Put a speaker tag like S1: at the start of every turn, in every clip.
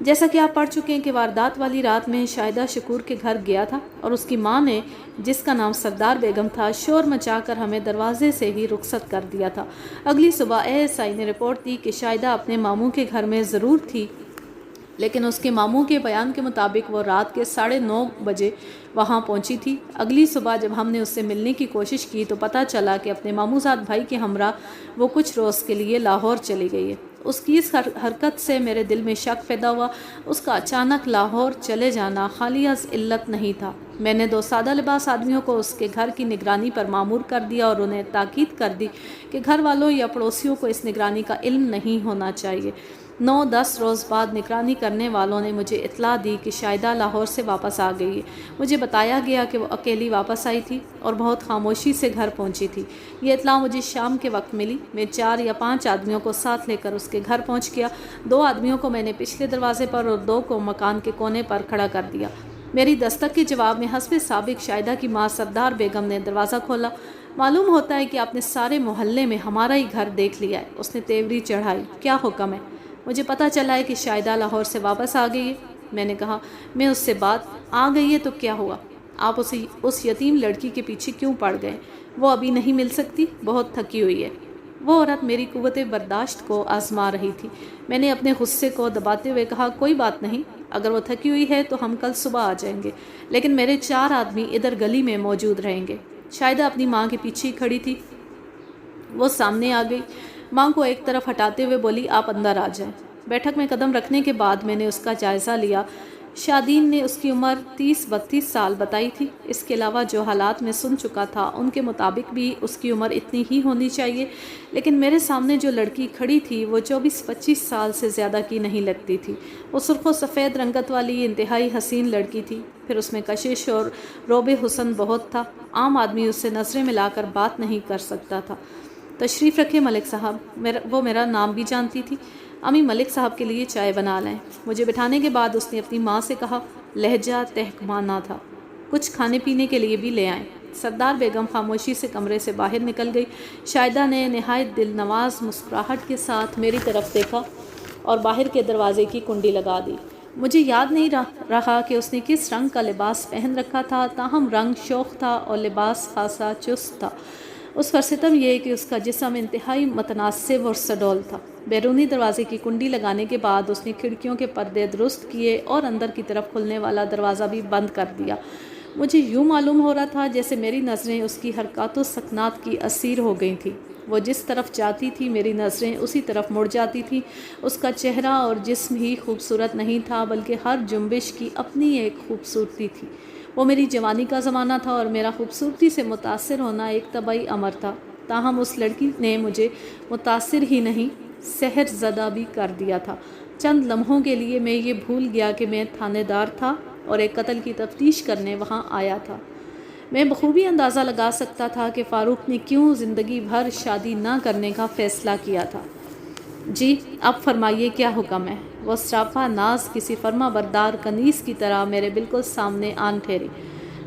S1: جیسا کہ آپ پڑھ چکے ہیں کہ واردات والی رات میں شاہدہ شکور کے گھر گیا تھا اور اس کی ماں نے، جس کا نام سردار بیگم تھا، شور مچا کر ہمیں دروازے سے ہی رخصت کر دیا تھا۔ اگلی صبح ASI نے رپورٹ دی کہ شاہدہ اپنے ماموں کے گھر میں ضرور تھی، لیکن اس کے ماموں کے بیان کے مطابق وہ رات کے 9:30 بجے وہاں پہنچی تھی۔ اگلی صبح جب ہم نے اس سے ملنے کی کوشش کی تو پتہ چلا کہ اپنے ماموں زاد بھائی کے ہمراہ وہ کچھ روز کے لیے لاہور چلی گئی ہے۔ اس کی اس حرکت سے میرے دل میں شک پیدا ہوا۔ اس کا اچانک لاہور چلے جانا خالی از علت نہیں تھا۔ میں نے 2 سادہ لباس آدمیوں کو اس کے گھر کی نگرانی پر مامور کر دیا اور انہیں تاکید کر دی کہ گھر والوں یا پڑوسیوں کو اس نگرانی کا علم نہیں ہونا چاہیے۔ 9-10 روز بعد نگرانی کرنے والوں نے مجھے اطلاع دی کہ شاہدہ لاہور سے واپس آ گئی ہے۔ مجھے بتایا گیا کہ وہ اکیلی واپس آئی تھی اور بہت خاموشی سے گھر پہنچی تھی۔ یہ اطلاع مجھے شام کے وقت ملی۔ میں 4 یا 5 آدمیوں کو ساتھ لے کر اس کے گھر پہنچ گیا۔ 2 آدمیوں کو میں نے پچھلے دروازے پر اور 2 کو مکان کے کونے پر کھڑا کر دیا۔ میری دستک کے جواب میں حسب سابق شاہدہ کی ماں سردار بیگم نے دروازہ کھولا۔ معلوم ہوتا ہے کہ آپ نے سارے محلے میں ہمارا ہی گھر دیکھ لیا ہے۔ اس نے تیوری چڑھائی۔ کیا حکم ہے؟ مجھے پتہ چلا ہے کہ شاہدہ لاہور سے واپس آ گئی ہے۔ میں نے کہا، میں اس سے بات آ گئی ہے تو کیا ہوا؟ آپ اس یتیم لڑکی کے پیچھے کیوں پڑ گئے؟ وہ ابھی نہیں مل سکتی، بہت تھکی ہوئی ہے۔ وہ عورت میری قوت برداشت کو آزما رہی تھی۔ میں نے اپنے غصے کو دباتے ہوئے کہا، کوئی بات نہیں، اگر وہ تھکی ہوئی ہے تو ہم کل صبح آ جائیں گے، لیکن میرے 4 آدمی ادھر گلی میں موجود رہیں گے۔ شاہدہ اپنی ماں کے پیچھے ہی کھڑی تھی۔ وہ سامنے آ گئی، ماں کو ایک طرف ہٹاتے ہوئے بولی، آپ اندر آ جائیں۔ بیٹھک میں قدم رکھنے کے بعد میں نے اس کا جائزہ لیا۔ شادین نے اس کی عمر 30-32 سال بتائی تھی۔ اس کے علاوہ جو حالات میں سن چکا تھا ان کے مطابق بھی اس کی عمر اتنی ہی ہونی چاہیے، لیکن میرے سامنے جو لڑکی کھڑی تھی وہ 24-25 سال سے زیادہ کی نہیں لگتی تھی۔ وہ سرخ و سفید رنگت والی انتہائی حسین لڑکی تھی، پھر اس میں کشش اور روب حسن بہت تھا۔ عام آدمی اس سے نظریں ملا کر بات نہیں کر سکتا تھا۔ تشریف رکھے ملک صاحب۔ وہ میرا نام بھی جانتی تھی۔ امی ملک صاحب کے لیے چائے بنا لیں۔ مجھے بٹھانے کے بعد اس نے اپنی ماں سے کہا، لہجہ تحکمانہ تھا، کچھ کھانے پینے کے لیے بھی لے آئیں۔ سردار بیگم خاموشی سے کمرے سے باہر نکل گئی۔ شاہدہ نے نہایت دل نواز مسکراہٹ کے ساتھ میری طرف دیکھا اور باہر کے دروازے کی کنڈی لگا دی۔ مجھے یاد نہیں رہا کہ اس نے کس رنگ کا لباس پہن رکھا تھا، تاہم رنگ شوخ تھا اور لباس خاصا چست تھا۔ اس پر ستم یہ کہ اس کا جسم انتہائی متناسب اور سڈول تھا۔ بیرونی دروازے کی کنڈی لگانے کے بعد اس نے کھڑکیوں کے پردے درست کیے اور اندر کی طرف کھلنے والا دروازہ بھی بند کر دیا۔ مجھے یوں معلوم ہو رہا تھا جیسے میری نظریں اس کی حرکات و سکنات کی اسیر ہو گئی تھیں۔ وہ جس طرف جاتی تھی میری نظریں اسی طرف مڑ جاتی تھیں۔ اس کا چہرہ اور جسم ہی خوبصورت نہیں تھا بلکہ ہر جنبش کی اپنی ایک خوبصورتی تھی۔ وہ میری جوانی کا زمانہ تھا اور میرا خوبصورتی سے متاثر ہونا ایک طبعی امر تھا، تاہم اس لڑکی نے مجھے متاثر ہی نہیں، سحر زدہ بھی کر دیا تھا۔ چند لمحوں کے لیے میں یہ بھول گیا کہ میں تھانے دار تھا اور ایک قتل کی تفتیش کرنے وہاں آیا تھا۔ میں بخوبی اندازہ لگا سکتا تھا کہ فاروق نے کیوں زندگی بھر شادی نہ کرنے کا فیصلہ کیا تھا۔ جی، اب فرمائیے کیا حکم ہے؟ وہ سراپا ناز کسی فرما بردار کنیز کی طرح میرے بالکل سامنے آن ٹھہری۔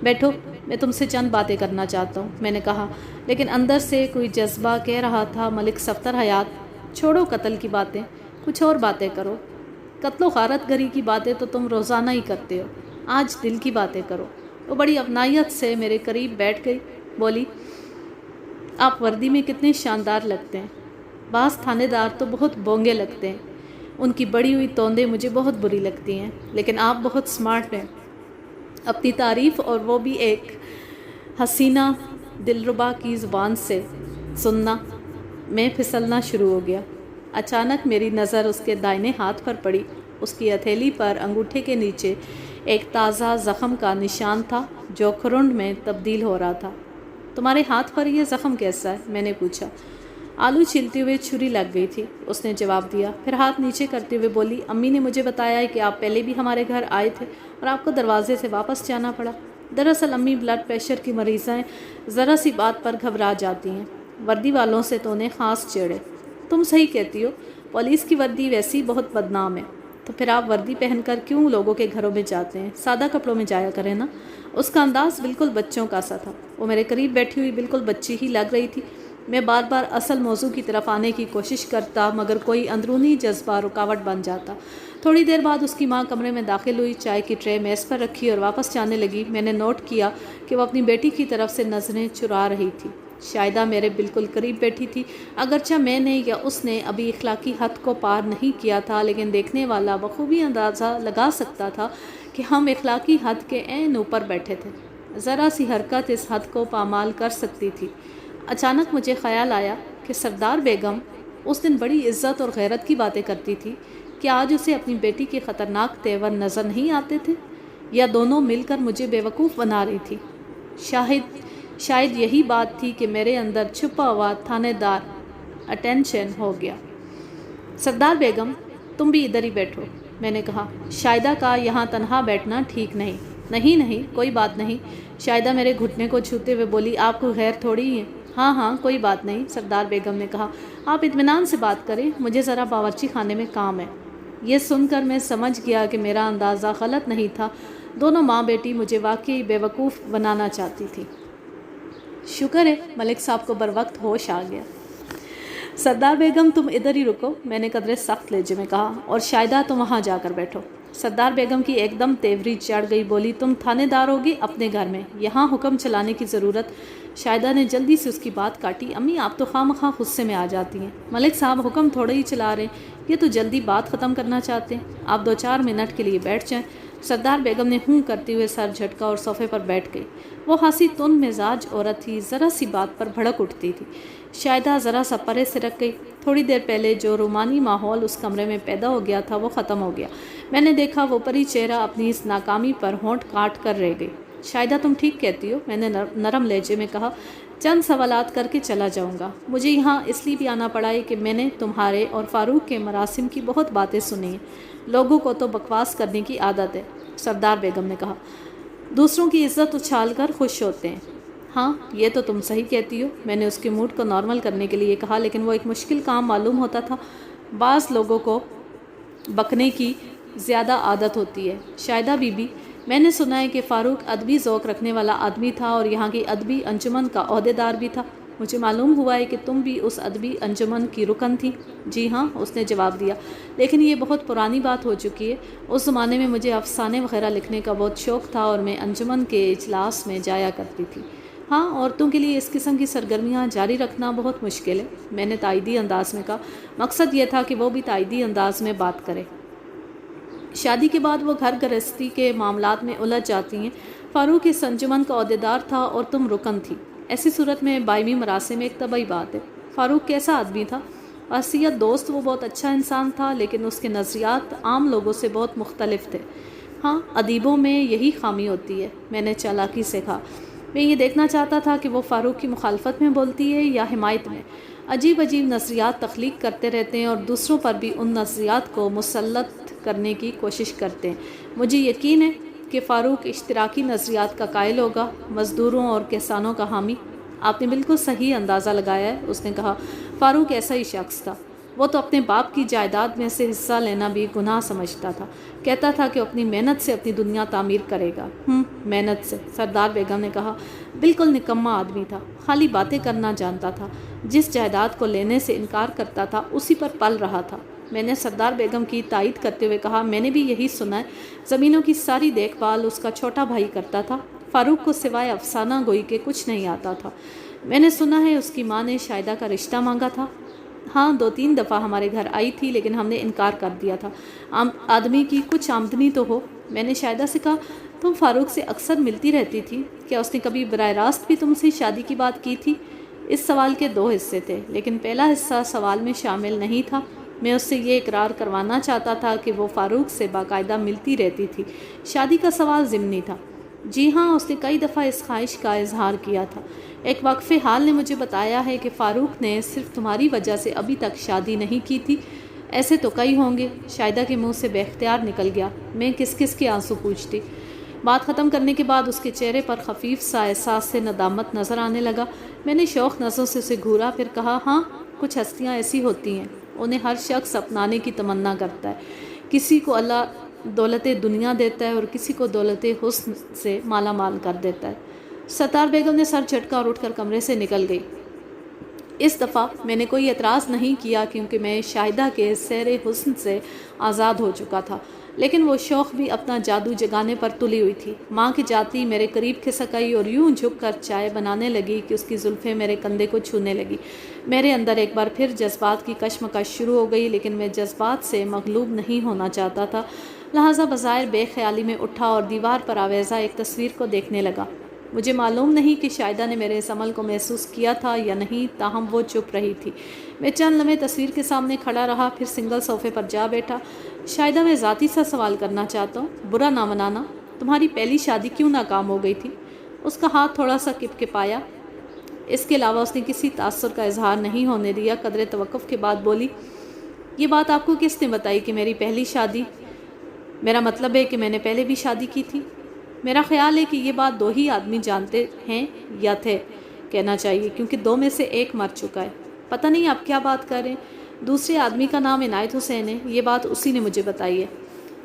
S1: بیٹھو، میں تم سے چند باتیں کرنا چاہتا ہوں، میں نے کہا، لیکن اندر سے کوئی جذبہ کہہ رہا تھا، ملک صفدر حیات، چھوڑو قتل کی باتیں، کچھ اور باتیں کرو۔ قتل و غارت گری کی باتیں تو تم روزانہ ہی کرتے ہو، آج دل کی باتیں کرو۔ وہ بڑی اپنائیت سے میرے قریب بیٹھ گئی، بولی، آپ وردی میں کتنے شاندار لگتے ہیں۔ بعض تھانے دار تو بہت بونگے لگتے ہیں، ان کی بڑی ہوئی توندیں مجھے بہت بری لگتی ہیں، لیکن آپ بہت سمارٹ ہیں۔ اپنی تعریف اور وہ بھی ایک حسینہ دلربا کی زبان سے سننا، میں پھسلنا شروع ہو گیا۔ اچانک میری نظر اس کے دائنے ہاتھ پر پڑی۔ اس کی ہتھیلی پر انگوٹھے کے نیچے ایک تازہ زخم کا نشان تھا جو کھرنڈ میں تبدیل ہو رہا تھا۔ تمہارے ہاتھ پر یہ زخم کیسا ہے؟ میں نے پوچھا۔ آلو چھیلتے ہوئے چھری لگ گئی تھی، اس نے جواب دیا، پھر ہاتھ نیچے کرتے ہوئے بولی، امی نے مجھے بتایا ہے کہ آپ پہلے بھی ہمارے گھر آئے تھے اور آپ کو دروازے سے واپس جانا پڑا۔ دراصل امی بلڈ پریشر کی مریض ہیں، ذرا سی بات پر گھبرا جاتی ہیں، وردی والوں سے تو انہیں خاص چڑھے۔ تم صحیح کہتی ہو، پولیس کی وردی ویسی بہت بدنام ہے، تو پھر آپ وردی پہن کر کیوں لوگوں کے گھروں میں جاتے ہیں؟ سادہ کپڑوں میں جایا کریں نا۔ اس کا انداز بالکل بچوں کا سا تھا، وہ میرے قریب بیٹھی ہوئی بالکل بچی ہی لگ رہی تھی۔ میں بار بار اصل موضوع کی طرف آنے کی کوشش کرتا مگر کوئی اندرونی جذبہ رکاوٹ بن جاتا۔ تھوڑی دیر بعد اس کی ماں کمرے میں داخل ہوئی، چائے کی ٹرے میز پر رکھی اور واپس جانے لگی۔ میں نے نوٹ کیا کہ وہ اپنی بیٹی کی طرف سے نظریں چرا رہی تھی۔ شاہدہ میرے بالکل قریب بیٹھی تھی، اگرچہ میں نے یا اس نے ابھی اخلاقی حد کو پار نہیں کیا تھا، لیکن دیکھنے والا بخوبی اندازہ لگا سکتا تھا کہ ہم اخلاقی حد کے عین اوپر بیٹھے تھے۔ ذرا سی حرکت اس حد کو پامال کر سکتی تھی۔ اچانک مجھے خیال آیا کہ سردار بیگم اس دن بڑی عزت اور غیرت کی باتیں کرتی تھی، کیا آج اسے اپنی بیٹی کے خطرناک تیور نظر نہیں آتے تھے، یا دونوں مل کر مجھے بیوقوف بنا رہی تھی؟ شاید یہی بات تھی کہ میرے اندر چھپا ہوا تھانے دار اٹینشن ہو گیا۔ سردار بیگم، تم بھی ادھر ہی بیٹھو، میں نے کہا۔ شاہدہ کا یہاں تنہا بیٹھنا ٹھیک نہیں۔ نہیں، کوئی بات نہیں، شاہدہ میرے گھٹنے کو چھوتے ہوئے بولی۔ آپ کو غیر تھوڑی ہی ہے۔ ہاں، کوئی بات نہیں، سردار بیگم نے کہا۔ آپ اطمینان سے بات کریں، مجھے ذرا باورچی خانے میں کام ہے۔ یہ سن کر میں سمجھ گیا کہ میرا اندازہ غلط نہیں تھا، دونوں ماں بیٹی مجھے واقعی بیوقوف بنانا چاہتی تھی۔ شکر ہے ملک صاحب کو بروقت ہوش آ گیا۔ سردار بیگم تم ادھر ہی رکو، میں نے قدرے سخت لہجے میں کہا، اور شاہدہ تم وہاں جا کر بیٹھو۔ سردار بیگم کی ایک دم تیوری چڑھ گئی، بولی تم تھانے دار ہوگی اپنے گھر میں، یہاں حکم چلانے کی ضرورت۔ شاہدہ نے جلدی سے اس کی بات کاٹی، امی آپ تو خواہ مخواہ غصے میں آ جاتی ہیں، ملک صاحب حکم تھوڑے ہی چلا رہے ہیں، یہ تو جلدی بات ختم کرنا چاہتے ہیں، آپ 2-4 منٹ کے لیے بیٹھ جائیں۔ سردار بیگم نے ہوں کرتے ہوئے سر جھٹکا اور صوفے پر بیٹھ گئی۔ وہ خاصی تند مزاج عورت تھی، ذرا سی بات پر بھڑک اٹھتی تھی۔ شاہدہ ذرا سا پرے سے رکھ گئی۔ تھوڑی دیر پہلے جو رومانی ماحول اس کمرے میں پیدا ہو گیا تھا وہ ختم ہو گیا۔ میں نے دیکھا وہ پری چہرہ اپنی اس ناکامی پر ہونٹ کاٹ کر رہ گئی۔ شاہدہ تم ٹھیک کہتی ہو، میں نے نرم لہجے میں کہا، چند سوالات کر کے چلا جاؤں گا۔ مجھے یہاں اس لیے بھی آنا پڑا ہے کہ میں نے تمہارے اور فاروق کے مراسم کی بہت باتیں سنی ہیں۔ لوگوں کو تو بکواس کرنے کی عادت ہے، سردار بیگم نے کہا، دوسروں کی عزت اچھال کر خوش ہوتے ہیں۔ ہاں یہ تو تم صحیح کہتی ہو، میں نے اس کے موڈ کو نارمل کرنے کے لیے کہا، لیکن وہ ایک مشکل کام معلوم ہوتا تھا۔ بعض لوگوں کو بکنے کی زیادہ عادت ہوتی ہے۔ شاہدہ بی بی، میں نے سنا ہے کہ فاروق ادبی ذوق رکھنے والا آدمی تھا اور یہاں کی ادبی انجمن کا عہدیدار بھی تھا۔ مجھے معلوم ہوا ہے کہ تم بھی اس ادبی انجمن کی رکن تھی۔ جی ہاں، اس نے جواب دیا، لیکن یہ بہت پرانی بات ہو چکی ہے۔ اس زمانے میں مجھے افسانے وغیرہ لکھنے کا بہت شوق تھا اور میں انجمن کے اجلاس میں جایا کرتی تھی۔ ہاں، عورتوں کے لیے اس قسم کی سرگرمیاں جاری رکھنا بہت مشکل ہے، میں نے تائیدی انداز میں کہا۔ مقصد یہ تھا کہ وہ بھی تائیدی انداز میں بات کرے۔ شادی کے بعد وہ گھر گرہستی کے معاملات میں الجھ جاتی ہیں۔ فاروق اس انجمن کا عہدیدار تھا اور تم رکن تھی، ایسی صورت میں باہمی مراسم ایک طبعی بات ہے۔ فاروق کیسا آدمی تھا؟ حیثیت دوست وہ بہت اچھا انسان تھا، لیکن اس کے نظریات عام لوگوں سے بہت مختلف تھے۔ ہاں، ادیبوں میں یہی خامی ہوتی ہے، میں نے چالاکی سے کہا۔ میں یہ دیکھنا چاہتا تھا کہ وہ فاروق کی مخالفت میں بولتی ہے یا حمایت میں۔ عجیب نظریات تخلیق کرتے رہتے ہیں اور دوسروں پر بھی ان نظریات کو مسلط کرنے کی کوشش کرتے ہیں۔ مجھے یقین ہے کہ فاروق اشتراکی نظریات کا قائل ہوگا، مزدوروں اور کسانوں کا حامی۔ آپ نے بالکل صحیح اندازہ لگایا ہے، اس نے کہا۔ فاروق ایسا ہی شخص تھا، وہ تو اپنے باپ کی جائیداد میں سے حصہ لینا بھی گناہ سمجھتا تھا، کہتا تھا کہ اپنی محنت سے اپنی دنیا تعمیر کرے گا۔ محنت سے، سردار بیگم نے کہا۔ بالکل نکما آدمی تھا، خالی باتیں کرنا جانتا تھا، جس جائیداد کو لینے سے انکار کرتا تھا اسی پر پل رہا تھا۔ میں نے سردار بیگم کی تائید کرتے ہوئے کہا، میں نے بھی یہی سنا ہے، زمینوں کی ساری دیکھ بھال اس کا چھوٹا بھائی کرتا تھا، فاروق کو سوائے افسانہ گوئی کے کچھ نہیں آتا تھا۔ میں نے سنا ہے اس کی ماں نے شاہدہ کا رشتہ مانگا تھا۔ ہاں، 2-3 دفعہ ہمارے گھر آئی تھی، لیکن ہم نے انکار کر دیا تھا۔ آدمی کی کچھ آمدنی تو ہو۔ میں نے شاہدہ سے کہا، تم فاروق سے اکثر ملتی رہتی تھی، کیا اس نے کبھی براہ راست بھی تم سے شادی کی بات کی تھی؟ اس سوال کے 2 حصے تھے، لیکن پہلا حصہ سوال میں شامل نہیں تھا۔ میں اس سے یہ اقرار کروانا چاہتا تھا کہ وہ فاروق سے باقاعدہ ملتی رہتی تھی۔ شادی کا سوال ضمنی تھا۔ جی ہاں، اس نے کئی دفعہ اس خواہش کا اظہار کیا تھا۔ ایک وقفے حال نے مجھے بتایا ہے کہ فاروق نے صرف تمہاری وجہ سے ابھی تک شادی نہیں کی تھی۔ ایسے تو کئی ہوں گے، شاہدہ کے منہ سے بے اختیار نکل گیا۔ میں کس کس کے آنسو پوچھتی۔ بات ختم کرنے کے بعد اس کے چہرے پر خفیف سا احساس سے ندامت نظر آنے لگا۔ میں نے شوق نظروں سے اسے گھورا، پھر کہا، ہاں، کچھ ہستیاں ایسی ہوتی ہیں، انہیں ہر شخص اپنانے کی تمنا کرتا ہے۔ کسی کو اللہ دولت دنیا دیتا ہے اور کسی کو دولت حسن سے مالا مال کر دیتا ہے۔ ستار بیگم نے سر جھٹکا اور اٹھ کر کمرے سے نکل گئی۔ اس دفعہ میں نے کوئی اعتراض نہیں کیا کیونکہ میں شاہدہ کے سیر حسن سے آزاد ہو چکا تھا، لیکن وہ شوق بھی اپنا جادو جگانے پر تلی ہوئی تھی۔ ماں کی جاتی میرے قریب کھسک آئی اور یوں جھک کر چائے بنانے لگی کہ اس کی زلفیں میرے کندھے کو چھونے لگی۔ میرے اندر ایک بار پھر جذبات کی کشمکش شروع ہو گئی، لیکن میں جذبات سے مغلوب نہیں ہونا چاہتا تھا، لہٰذا بظاہر بے خیالی میں اٹھا اور دیوار پر آویزہ ایک تصویر کو دیکھنے لگا۔ مجھے معلوم نہیں کہ شاہدہ نے میرے اس عمل کو محسوس کیا تھا یا نہیں، تاہم وہ چپ رہی تھی۔ میں چند لمحے تصویر کے سامنے کھڑا رہا، پھر سنگل صوفے پر جا بیٹھا۔ شاہدہ، میں ذاتی سا سوال کرنا چاہتا ہوں، برا نہ منانا، تمہاری پہلی شادی کیوں ناکام ہو گئی تھی؟ اس کا ہاتھ تھوڑا سا کپکپایا، اس کے علاوہ اس نے کسی تاثر کا اظہار نہیں ہونے دیا۔ قدرے توقف کے بعد بولی، یہ بات آپ کو کس نے بتائی کہ میری پہلی شادی؟ میرا مطلب ہے کہ میں نے پہلے بھی شادی کی تھی۔ میرا خیال ہے کہ یہ بات دو ہی آدمی جانتے ہیں، یا تھے کہنا چاہیے، کیونکہ دو میں سے ایک مر چکا ہے۔ پتہ نہیں آپ کیا بات کر رہے ہیں۔ دوسرے آدمی کا نام عنایت حسین ہے، یہ بات اسی نے مجھے بتائی ہے۔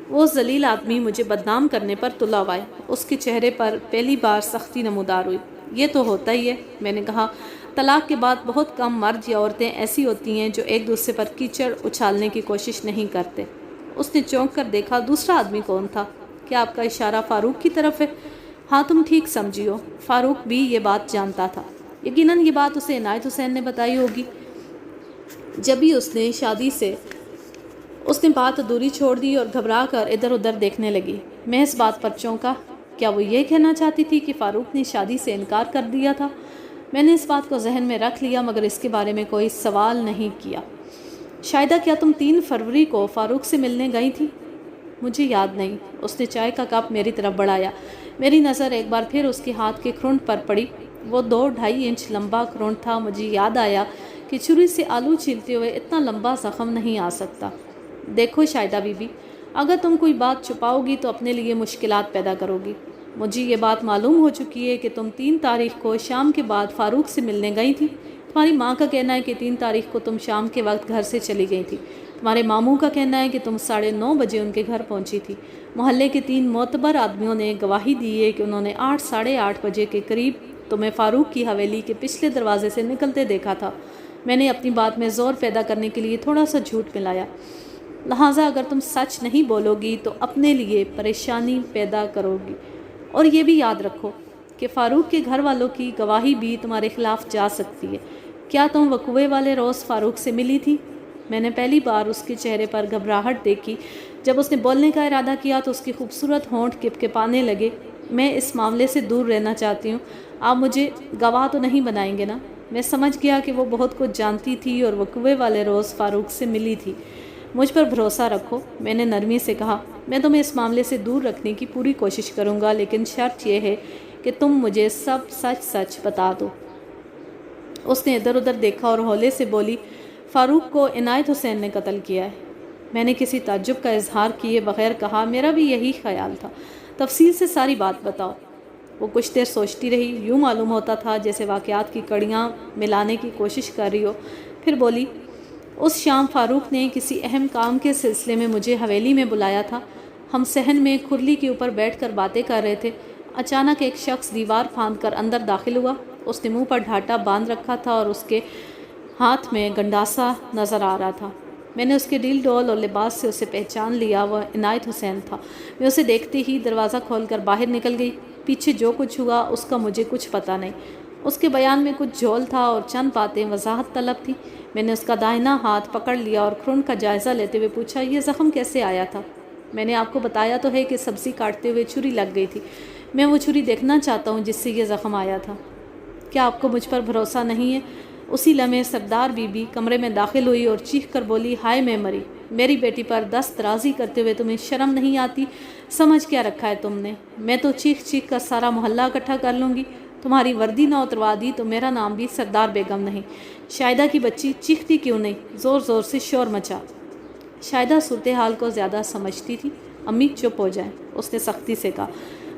S1: وہ ذلیل آدمی مجھے بدنام کرنے پر تلا ہوا ہے۔ اس کے چہرے پر پہلی بار سختی نمودار ہوئی۔ یہ تو ہوتا ہی ہے، میں نے کہا۔ طلاق کے بعد بہت کم مرد یا عورتیں ایسی ہوتی ہیں جو ایک دوسرے پر کیچڑ اچھالنے کی کوشش نہیں کرتے۔ اس نے چونک کر دیکھا۔ دوسرا آدمی کون تھا؟ کیا آپ کا اشارہ فاروق کی طرف ہے؟ ہاں، تم ٹھیک سمجھی ہو، فاروق بھی یہ بات جانتا تھا۔ یقیناً یہ بات اسے عنایت حسین نے بتائی ہوگی۔ جبھی اس نے شادی سے اس نے بات ادھوری چھوڑ دی اور گھبرا کر ادھر ادھر دیکھنے لگی۔ میں اس بات پر چونکا۔ کیا وہ یہ کہنا چاہتی تھی کہ فاروق نے شادی سے انکار کر دیا تھا؟ میں نے اس بات کو ذہن میں رکھ لیا، مگر اس کے بارے میں کوئی سوال نہیں کیا۔ شاہدہ، کیا تم 3 فروری کو فاروق سے ملنے گئی تھی؟ مجھے یاد نہیں۔ اس نے چائے کا کپ میری طرف بڑھایا۔ میری نظر ایک بار پھر اس کے ہاتھ کے کرونٹ پر پڑی۔ وہ 2-2.5 انچ لمبا کرونٹ تھا۔ مجھے یاد آیا کہ چھری سے آلو چھیلتے ہوئے اتنا لمبا زخم نہیں آ سکتا۔ دیکھو شاہدہ بی بی، اگر تم کوئی بات چھپاؤ گی تو اپنے لیے مشکلات پیدا کرو گی۔ مجھے یہ بات معلوم ہو چکی ہے کہ تم 3 تاریخ کو شام کے بعد فاروق سے ملنے گئی تھی۔ تمہاری ماں کا کہنا ہے کہ 3 تاریخ کو تم شام کے وقت گھر سے چلی گئی تھی۔ تمہارے ماموں کا کہنا ہے کہ تم 9:30 بجے ان کے گھر پہنچی تھی۔ محلے کے 3 معتبر آدمیوں نے گواہی دی ہے کہ انہوں نے 8-8:30 بجے کے قریب تمہیں فاروق کی حویلی کے پچھلے دروازے سے نکلتے دیکھا تھا۔ میں نے اپنی بات میں زور پیدا کرنے کے لیے تھوڑا سا جھوٹ ملایا، لہٰذا اگر تم سچ نہیں بولو گی تو اپنے لیے پریشانی پیدا کرو گی۔ اور یہ بھی یاد رکھو کہ فاروق کے گھر والوں کی گواہی بھی تمہارے خلاف جا سکتی ہے۔ کیا تم وقوعے والے روز فاروق سے ملی تھی؟ میں نے پہلی بار اس کے چہرے پر گھبراہٹ دیکھی۔ جب اس نے بولنے کا ارادہ کیا تو اس کے خوبصورت ہونٹ کپکپانے لگے۔ میں اس معاملے سے دور رہنا چاہتی ہوں۔ آپ مجھے گواہ تو نہیں بنائیں گے نا؟ میں سمجھ گیا کہ وہ بہت کچھ جانتی تھی اور وقوعے والے روز فاروق سے ملی تھی۔ مجھ پر بھروسہ رکھو، میں نے نرمی سے کہا۔ میں تمہیں اس معاملے سے دور رکھنے کی پوری کوشش کروں گا، لیکن شرط یہ ہے کہ تم مجھے سب سچ بتا دو۔ اس نے ادھر ادھر دیکھا اور ہولے سے بولی، فاروق کو عنایت حسین نے قتل کیا ہے۔ میں نے کسی تعجب کا اظہار کیے بغیر کہا، میرا بھی یہی خیال تھا۔ تفصیل سے ساری بات بتاؤ۔ وہ کچھ دیر سوچتی رہی۔ یوں معلوم ہوتا تھا جیسے واقعات کی کڑیاں ملانے کی کوشش کر رہی ہو۔ پھر بولی، اس شام فاروق نے کسی اہم کام کے سلسلے میں مجھے حویلی میں بلایا تھا۔ ہم صحن میں کھرلی کے اوپر بیٹھ کر باتیں کر رہے تھے۔ اچانک ایک شخص دیوار پھاند کر اندر داخل ہوا۔ اس نے منہ پر ڈھاٹا باندھ رکھا تھا اور اس کے ہاتھ میں گنڈاسا نظر آ رہا تھا۔ میں نے اس کے ڈیل ڈول اور لباس سے اسے پہچان لیا۔ وہ عنایت حسین تھا۔ میں اسے دیکھتے ہی دروازہ کھول کر باہر نکل گئی۔ پیچھے جو کچھ ہوا اس کا مجھے کچھ پتہ نہیں۔ اس کے بیان میں کچھ جھول تھا اور چند باتیں وضاحت طلب تھی۔ میں نے اس کا داہنا ہاتھ پکڑ لیا اور کرون کا جائزہ لیتے ہوئے پوچھا، یہ زخم کیسے آیا تھا؟ میں نے آپ کو بتایا تو ہے کہ سبزی کاٹتے ہوئے چھری لگ گئی تھی۔ میں وہ چھری دیکھنا چاہتا ہوں جس سے یہ زخم آیا تھا۔ کیا آپ کو مجھ پر بھروسہ نہیں ہے؟ اسی لمحے سردار بی بی کمرے میں داخل ہوئی اور چیخ کر بولی، ہائے میں مری! میری بیٹی پر دست درازی کرتے ہوئے تمہیں شرم نہیں آتی؟ سمجھ کیا رکھا ہے تم نے؟ میں تو چیخ چیخ کر سارا محلہ اکٹھا کر لوں گی۔ تمہاری وردی نہ اتروا دی تو میرا نام بھی سردار بیگم نہیں۔ شاہدہ کی بچی چیختی کیوں نہیں؟ زور زور سے شور مچا۔ شاہدہ صورتحال کو زیادہ سمجھتی تھی۔ امی چپ ہو جائیں، اس نے سختی سے کہا۔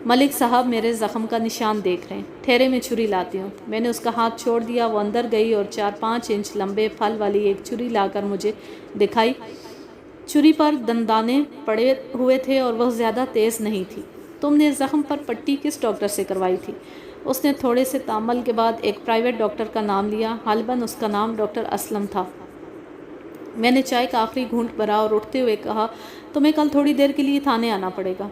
S1: ملک صاحب میرے زخم کا نشان دیکھ رہے ہیں، ٹھہرے میں چھری لاتی ہوں۔ میں نے اس کا ہاتھ چھوڑ دیا۔ وہ اندر گئی اور 4-5 انچ لمبے پھل والی ایک چھری لا کر مجھے دکھائی۔ چھری پر دندانے پڑے ہوئے تھے اور وہ زیادہ تیز نہیں تھی۔ تم نے زخم پر پٹی کس ڈاکٹر سے کروائی تھی؟ اس نے تھوڑے سے تامل کے بعد ایک پرائیویٹ ڈاکٹر کا نام لیا، غالباً اس کا نام ڈاکٹر اسلم تھا۔ میں نے چائے کا آخری گھونٹ بھرا اور اٹھتے ہوئے کہا، تمہیں کل تھوڑی دیر کے لیے تھانے آنا پڑے گا۔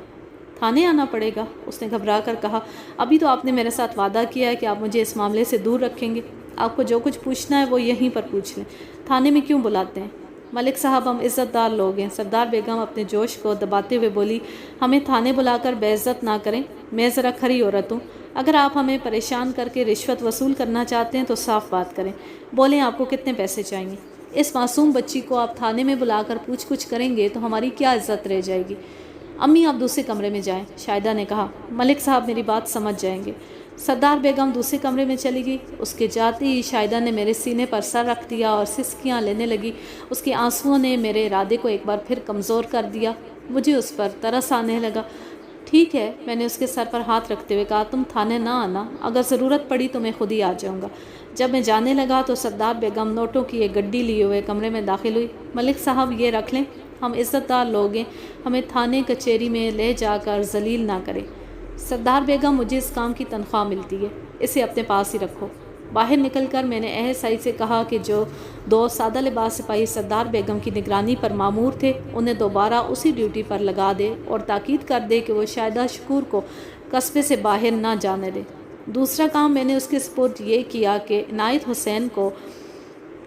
S1: تھانے آنا پڑے گا؟ اس نے گھبرا کر کہا، ابھی تو آپ نے میرے ساتھ وعدہ کیا ہے کہ آپ مجھے اس معاملے سے دور رکھیں گے۔ آپ کو جو کچھ پوچھنا ہے وہ یہیں پر پوچھ لیں، تھانے میں کیوں بلاتے ہیں؟ ملک صاحب، ہم عزت دار لوگ ہیں۔ سردار بیگم اپنے جوش کو دباتے ہوئے بولی، ہمیں تھانے بلا کر بے عزت نہ کریں، میں ذرا کھری عورت ہوں۔ اگر آپ ہمیں پریشان کر کے رشوت وصول کرنا چاہتے ہیں تو صاف بات کریں، بولیں آپ کو کتنے پیسے چاہیے۔ اس معصوم بچی کو آپ تھانے میں بلا کر پوچھ کچھ کریں گے تو ہماری کیا عزت رہ جائے گی؟ امی آپ دوسرے کمرے میں جائیں، شاہدہ نے کہا۔ ملک صاحب میری بات سمجھ جائیں گے۔ سردار بیگم دوسرے کمرے میں چلی گئی۔ اس کے جاتے ہی شاہدہ نے میرے سینے پر سر رکھ دیا اور سسکیاں لینے لگی۔ اس کے آنسوؤں نے میرے ارادے کو ایک بار پھر کمزور کر دیا۔ مجھے اس پر ترس آنے لگا۔ ٹھیک ہے، میں نے اس کے سر پر ہاتھ رکھتے ہوئے کہا، تم تھانے نہ آنا، اگر ضرورت پڑی تو میں خود ہی آ جاؤں گا۔ جب میں جانے لگا تو سردار بیگم نوٹوں کی ایک گڈی لیے ہوئے کمرے میں داخل ہوئی۔ ملک صاحب یہ رکھ لیں، ہم عزت دار لوگ ہیں، ہمیں تھانے کچہری میں لے جا کر ذلیل نہ کریں۔ سردار بیگم، مجھے اس کام کی تنخواہ ملتی ہے، اسے اپنے پاس ہی رکھو۔ باہر نکل کر میں نے احسائی سے کہا کہ جو دو سادہ لباس سپاہی سردار بیگم کی نگرانی پر مامور تھے انہیں دوبارہ اسی ڈیوٹی پر لگا دے اور تاکید کر دے کہ وہ شاہدہ شکور کو قصبے سے باہر نہ جانے دے۔ دوسرا کام میں نے اس کے سپرد یہ کیا کہ عنایت حسین کو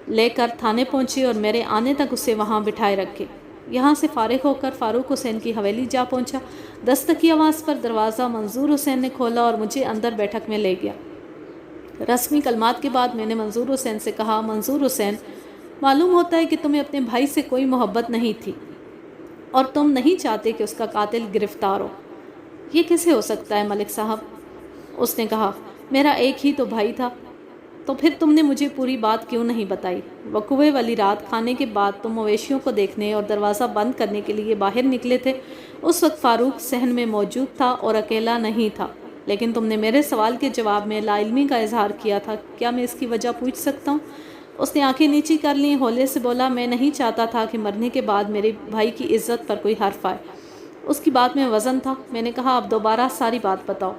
S1: لے کر تھانے پہنچے اور میرے آنے تک اسے وہاں بٹھائے رکھے۔ یہاں سے فارغ ہو کر فاروق حسین کی حویلی جا پہنچا۔ دستک کی آواز پر دروازہ منظور حسین نے کھولا اور مجھے اندر بیٹھک میں لے گیا۔ رسمی کلمات کے بعد میں نے منظور حسین سے کہا، منظور حسین، معلوم ہوتا ہے کہ تمہیں اپنے بھائی سے کوئی محبت نہیں تھی اور تم نہیں چاہتے کہ اس کا قاتل گرفتار ہو۔ یہ کیسے ہو سکتا ہے ملک صاحب؟ اس نے کہا، میرا ایک ہی تو بھائی تھا۔ تو پھر تم نے مجھے پوری بات کیوں نہیں بتائی؟ وقوعے والی رات کھانے کے بعد تم مویشیوں کو دیکھنے اور دروازہ بند کرنے کے لیے باہر نکلے تھے۔ اس وقت فاروق صحن میں موجود تھا اور اکیلا نہیں تھا، لیکن تم نے میرے سوال کے جواب میں لا علمی کا اظہار کیا تھا۔ کیا میں اس کی وجہ پوچھ سکتا ہوں؟ اس نے آنکھیں نیچی کر لیں، ہولے سے بولا، میں نہیں چاہتا تھا کہ مرنے کے بعد میرے بھائی کی عزت پر کوئی حرف آئے۔ اس کی بات میں وزن تھا۔ میں نے کہا، اب دوبارہ ساری بات بتاؤ۔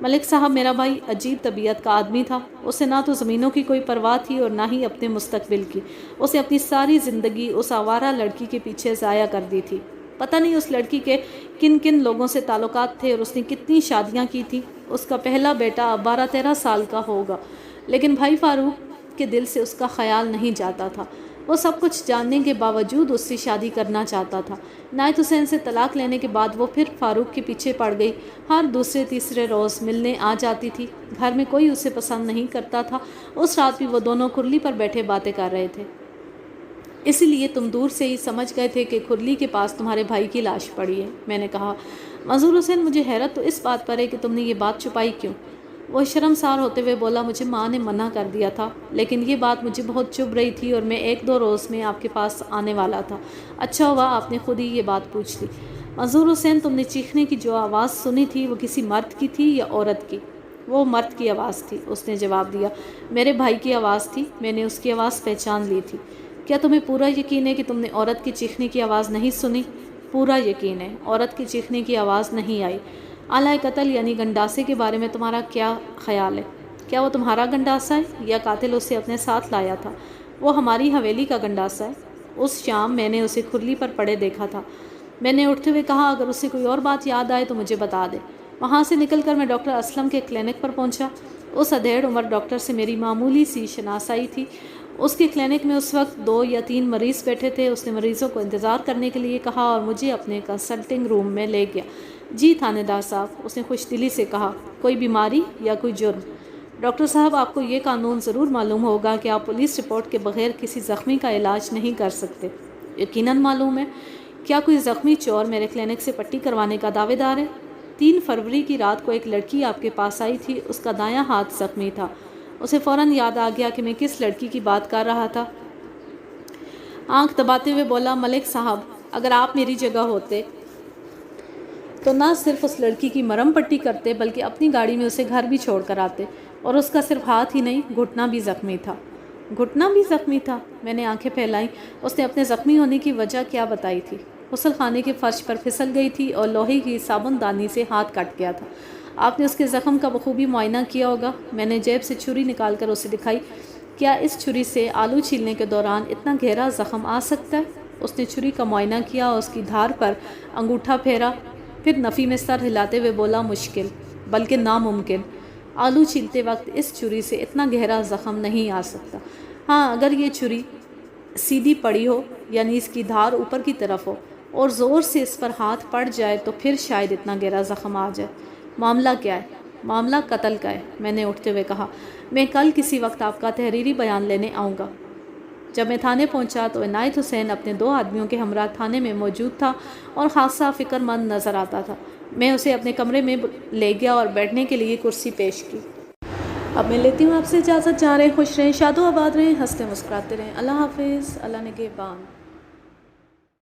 S1: ملک صاحب، میرا بھائی عجیب طبیعت کا آدمی تھا۔ اسے نہ تو زمینوں کی کوئی پرواہ تھی اور نہ ہی اپنے مستقبل کی۔ اسے اپنی ساری زندگی اس آوارہ لڑکی کے پیچھے ضائع کر دی تھی۔ پتہ نہیں اس لڑکی کے کن کن لوگوں سے تعلقات تھے اور اس نے کتنی شادیاں کی تھیں۔ اس کا پہلا بیٹا اب 12-13 سال کا ہوگا، لیکن بھائی فاروق کے دل سے اس کا خیال نہیں جاتا تھا۔ وہ سب کچھ جاننے کے باوجود اس سے شادی کرنا چاہتا تھا۔ عنایت حسین سے طلاق لینے کے بعد وہ پھر فاروق کے پیچھے پڑ گئی۔ ہر دوسرے تیسرے روز ملنے آ جاتی تھی۔ گھر میں کوئی اسے پسند نہیں کرتا تھا۔ اس رات بھی وہ دونوں کھرلی پر بیٹھے باتیں کر رہے تھے، اسی لیے تم دور سے ہی سمجھ گئے تھے کہ کھرلی کے پاس تمہارے بھائی کی لاش پڑی ہے۔ میں نے کہا، منظور حسین، مجھے حیرت تو اس بات پر ہے کہ تم نے یہ بات چھپائی کیوں؟ وہ شرمسار ہوتے ہوئے بولا، مجھے ماں نے منع کر دیا تھا، لیکن یہ بات مجھے بہت چبھ رہی تھی اور میں 1-2 روز میں آپ کے پاس آنے والا تھا۔ اچھا ہوا آپ نے خود ہی یہ بات پوچھ لی۔ منظور حسین، تم نے چیخنے کی جو آواز سنی تھی وہ کسی مرد کی تھی یا عورت کی؟ وہ مرد کی آواز تھی، اس نے جواب دیا۔ میرے بھائی کی آواز تھی، میں نے اس کی آواز پہچان لی تھی۔ کیا تمہیں پورا یقین ہے کہ تم نے عورت کی چیخنے کی آواز نہیں سنی؟ پورا یقین ہے، عورت کی چیخنے کی آواز نہیں آئی۔ آلہ قتل یعنی گنڈاسے کے بارے میں تمہارا کیا خیال ہے؟ کیا وہ تمہارا گنڈاسا ہے یا قاتل اسے اپنے ساتھ لایا تھا؟ وہ ہماری حویلی کا گنڈاسا ہے۔ اس شام میں نے اسے کھرلی پر پڑے دیکھا تھا۔ میں نے اٹھتے ہوئے کہا، اگر اسے کوئی اور بات یاد آئے تو مجھے بتا دے۔ وہاں سے نکل کر میں ڈاکٹر اسلم کے کلینک پر پہنچا۔ اس ادھیڑ عمر ڈاکٹر سے میری معمولی سی شناسائی تھی۔ اس کے کلینک میں اس وقت 2 یا 3 مریض بیٹھے تھے۔ اس نے مریضوں کو انتظار کرنے کے لیے کہا اور مجھے اپنے کنسلٹنگ روم میں لے گیا۔ جی تھانے دار صاحب، اس نے خوش دلی سے کہا، کوئی بیماری یا کوئی جرم؟ ڈاکٹر صاحب، آپ کو یہ قانون ضرور معلوم ہوگا کہ آپ پولیس رپورٹ کے بغیر کسی زخمی کا علاج نہیں کر سکتے۔ یقیناً معلوم ہے۔ کیا کوئی زخمی چور میرے کلینک سے پٹی کروانے کا دعوے دار ہے؟ 3 فروری کی رات کو ایک لڑکی آپ کے پاس آئی تھی، اس کا دایاں ہاتھ زخمی تھا۔ اسے فوراً یاد آ گیا کہ میں کس لڑکی کی بات کر رہا تھا۔ آنکھ دباتے ہوئے بولا، ملک صاحب، اگر آپ میری جگہ ہوتے تو نہ صرف اس لڑکی کی مرہم پٹی کرتے بلکہ اپنی گاڑی میں اسے گھر بھی چھوڑ کر آتے، اور اس کا صرف ہاتھ ہی نہیں، گھٹنا بھی زخمی تھا۔ گھٹنا بھی زخمی تھا؟ میں نے آنکھیں پھیلائیں۔ اس نے اپنے زخمی ہونے کی وجہ کیا بتائی تھی؟ غسل خانے کے فرش پر پھسل گئی تھی اور لوہے کی صابن دانی سے ہاتھ کٹ گیا تھا۔ آپ نے اس کے زخم کا بخوبی معائنہ کیا ہوگا۔ میں نے جیب سے چھری نکال کر اسے دکھائی۔ کیا اس چھری سے آلو چھیلنے کے دوران اتنا گہرا زخم آ سکتا ہے؟ اس نے چھری کا معائنہ کیا اور اس کی دھار پر انگوٹھا پھیرا، پھر نفی میں سر ہلاتے ہوئے بولا، مشکل بلکہ ناممکن۔ آلو چھیلتے وقت اس چھری سے اتنا گہرا زخم نہیں آ سکتا۔ ہاں، اگر یہ چھری سیدھی پڑی ہو، یعنی اس کی دھار اوپر کی طرف ہو اور زور سے اس پر ہاتھ پڑ جائے تو پھر شاید اتنا گہرا زخم آ جائے۔ معاملہ کیا ہے؟ معاملہ قتل کا ہے، میں نے اٹھتے ہوئے کہا۔ میں کل کسی وقت آپ کا تحریری بیان لینے آؤں گا۔ جب میں تھانے پہنچا تو عنایت حسین اپنے 2 آدمیوں کے ہمراہ تھانے میں موجود تھا اور خاصا فکر مند نظر آتا تھا۔ میں اسے اپنے کمرے میں لے گیا اور بیٹھنے کے لیے کرسی پیش کی۔ اب میں لیتی ہوں آپ سے اجازت۔ جا رہے ہیں، خوش رہیں، شاد و آباد رہیں، ہنستے مسکراتے رہیں۔ اللہ حافظ، اللہ نگہبان۔